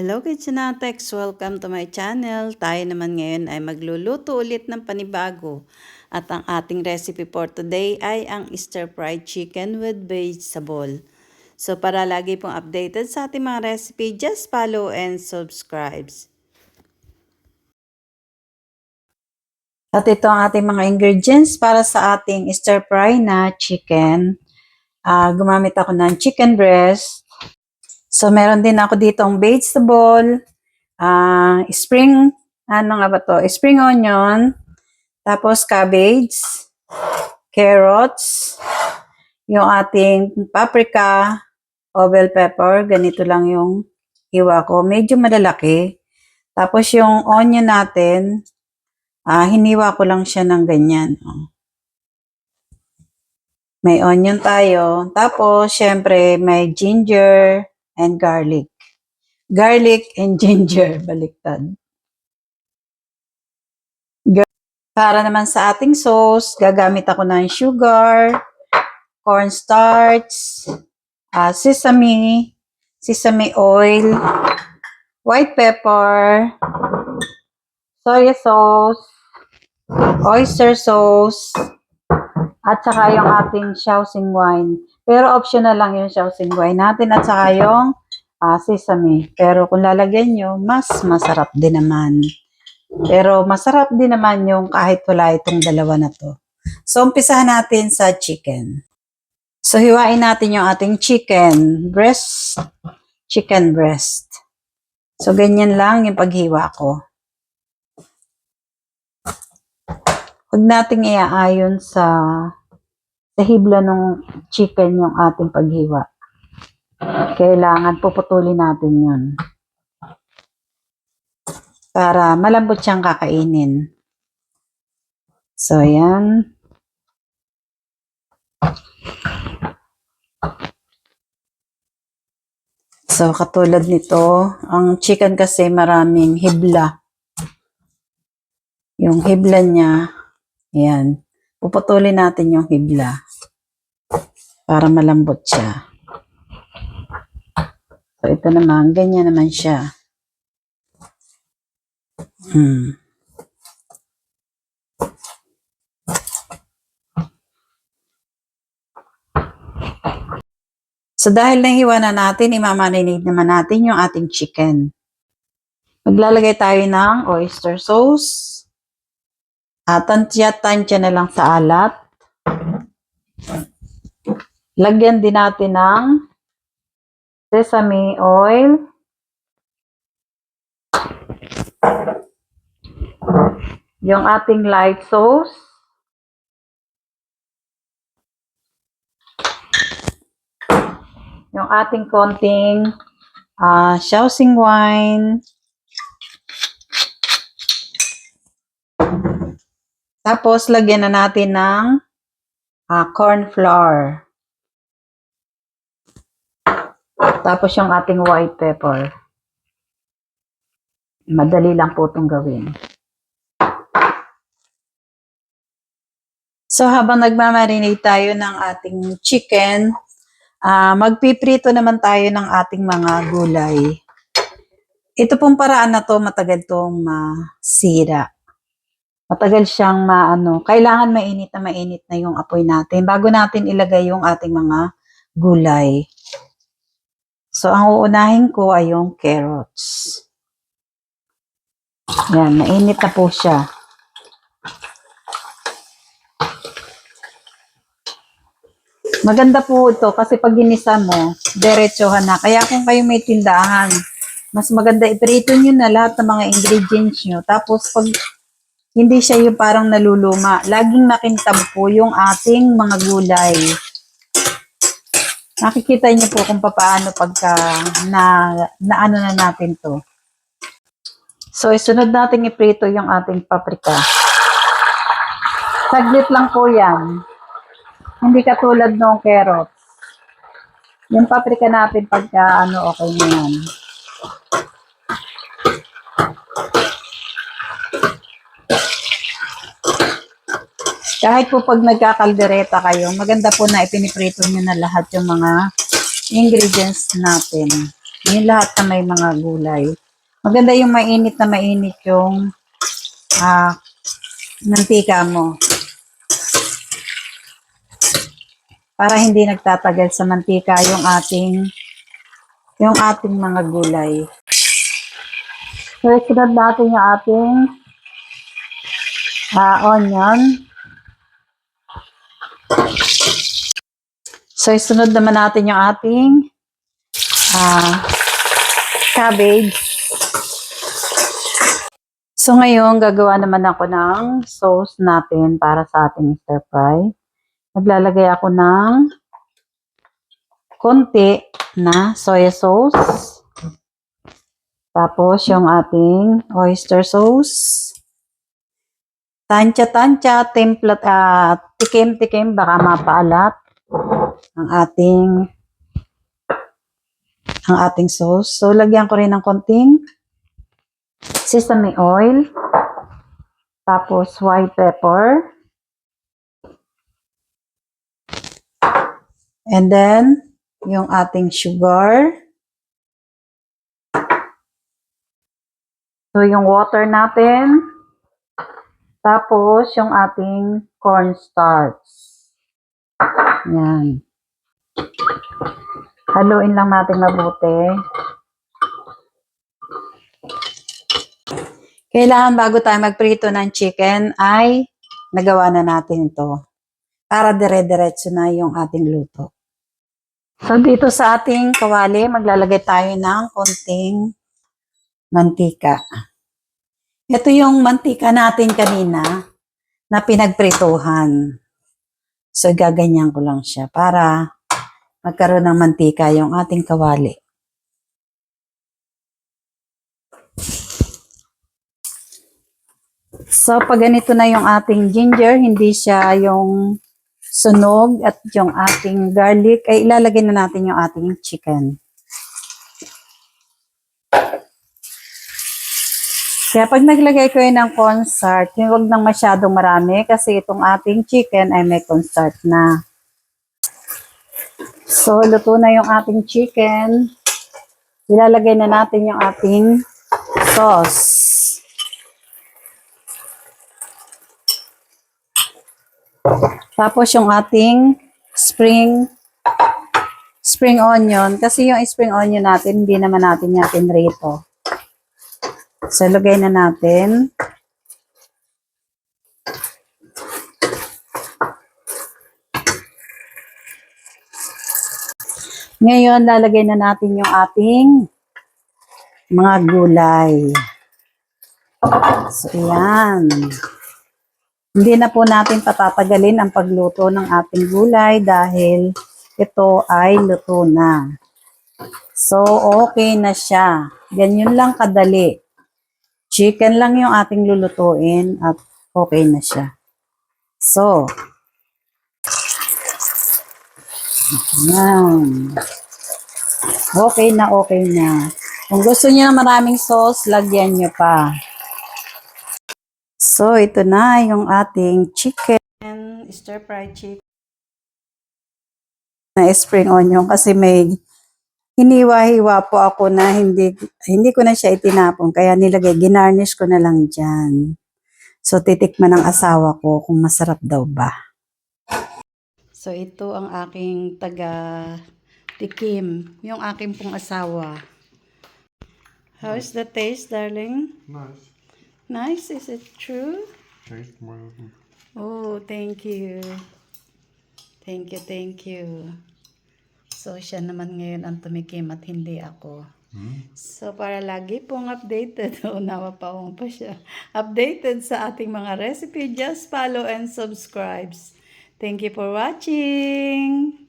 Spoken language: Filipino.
Hello Kitchenatex! Welcome to my channel. Tayo naman ngayon ay magluluto ulit ng panibago. At ang ating recipe for today ay ang stir-fried chicken with vegetable. So para lagi pong updated sa ating mga recipe, just follow and subscribe. At ito ang ating mga ingredients para sa ating stir-fry na chicken. Gumamit ako ng chicken breast. So meron din ako ditong vegetable. Spring, ano nga ba to? Spring onion, tapos cabbage, carrots, yung ating paprika, bell pepper, ganito lang yung hiwa ko. Medyo malalaki. Tapos yung onion natin, hiniwa ko lang siya ng ganyan. May onion tayo. Tapos, syempre, may ginger and garlic. Garlic and ginger, baliktad. Para naman sa ating sauce, gagamit ako ng sugar, cornstarch, sesame oil, white pepper, soy sauce, oyster sauce, at saka yung ating Shaoxing wine. Pero optional lang yung Shaoxing wine natin at saka yung sesame. Pero kung lalagyan nyo, mas masarap din naman. Pero masarap din naman yung kahit wala itong dalawa na to. So, umpisahan natin sa chicken. So, hiwain natin yung ating chicken breast. So, ganyan lang yung paghiwa ko. Huwag nating iaayon sa hibla ng chicken yung ating paghiwa. Kailangan puputulin natin yun. Para malambot siyang kakainin. So, ayan. So, katulad nito, ang chicken kasi maraming hibla. Yung hibla niya, ayan. Puputulin natin yung hibla. Para malambot siya. So, ito naman, ganyan naman siya. So, dahil nahiwa na natin, imamarinate naman natin yung ating chicken. Maglalagay tayo ng oyster sauce. Tansya na lang sa alat. Lagyan din natin ng sesame oil. Yung ating light sauce. Yung ating konting Shaoxing wine. Tapos, lagyan na natin ng corn flour. Tapos, yung ating white pepper. Madali lang po itong gawin. So, habang nagmamarinate tayo ng ating chicken, magpiprito naman tayo ng ating mga gulay. Ito pong paraan na to, matagal tong masira. Matagal siyang kailangan mainit na yung apoy natin bago natin ilagay yung ating mga gulay. So, ang uunahin ko ay yung carrots. Yan, mainit na po siya. Maganda po ito kasi pag ginisa mo, diretsohan na. Kaya kung kayo may tindahan, mas maganda iprito nyo na lahat ng mga ingredients nyo. Tapos pag hindi siya yung parang naluluma, laging makintab po yung ating mga gulay. Nakikita nyo po kung paano pagka ano na natin to. So, isunod natin iprito yung ating paprika. Saglit lang po yan. Hindi katulad ng carrots. Yung paprika natin pagka okay na yan. Kahit po pag nagkakaldereta kayo, maganda po na ipiniprito nyo na lahat yung mga ingredients natin. Yung lahat na may mga gulay. Maganda yung mainit na mainit yung mantika mo. Para hindi nagtatagal sa mantika yung ating mga gulay. So, isunod natin yung ating onion. So, isunod naman natin yung ating cabbage. So, ngayon, gagawa naman ako ng sauce natin para sa ating stir fry. Maglalagay ako ng konti na soy sauce. Tapos, yung ating oyster sauce. Tansya-tansya, tikim-tikim, baka mapaalat ang ating sauce. So, lagyan ko rin ng konting sesame oil. Tapos, white pepper. And then, yung ating sugar. So, yung water natin. Tapos, yung ating cornstarch. Yan. Haluin lang natin mabuti. Kailangan bago tayo magprito ng chicken ay nagawa na natin ito. Para dire-diretso na yung ating luto. So, dito sa ating kawali, maglalagay tayo ng konting mantika. Ito yung mantika natin kanina na pinagprituhan. So, gaganyan ko lang siya para magkaroon ng mantika yung ating kawali. So, pag ganito na yung ating ginger, hindi siya yung sunog at yung ating garlic, ay ilalagay na natin yung ating chicken. Kaya pag naglagay ko yun ng cornstarch, huwag nang masyadong marami kasi itong ating chicken ay may cornstarch na. So, luto na yung ating chicken. Ilalagay na natin yung ating sauce. Tapos yung ating spring onion. Kasi yung spring onion natin, hindi naman natin yan pinrito. So, lagay na natin. Ngayon, lalagay na natin yung ating mga gulay. So, ayan. Hindi na po natin patatagalin ang pagluto ng ating gulay dahil ito ay luto na. So, okay na siya. Ganyan lang kadali. Chicken lang yung ating lulutuin at okay na siya. So, yan. Okay na, okay na. Kung gusto niyo na maraming sauce, lagyan niyo pa. So, ito na yung ating chicken. Stir-fried chicken. Na spring onion kasi may hiniwa-hiwa po ako na hindi ko na siya itinapon. Kaya ginarnish ko na lang dyan. So, titikman ng asawa ko kung masarap daw ba. So, ito ang aking taga-tikim. Yung aking pong asawa. How is the taste, darling? Nice. Nice? Is it true? Taste more. Oh, thank you. Thank you, thank you. So, siya naman ngayon ang tumikim at hindi ako. So, para lagi pong updated, unawa pa siya, updated sa ating mga recipe, just follow and subscribe. Thank you for watching!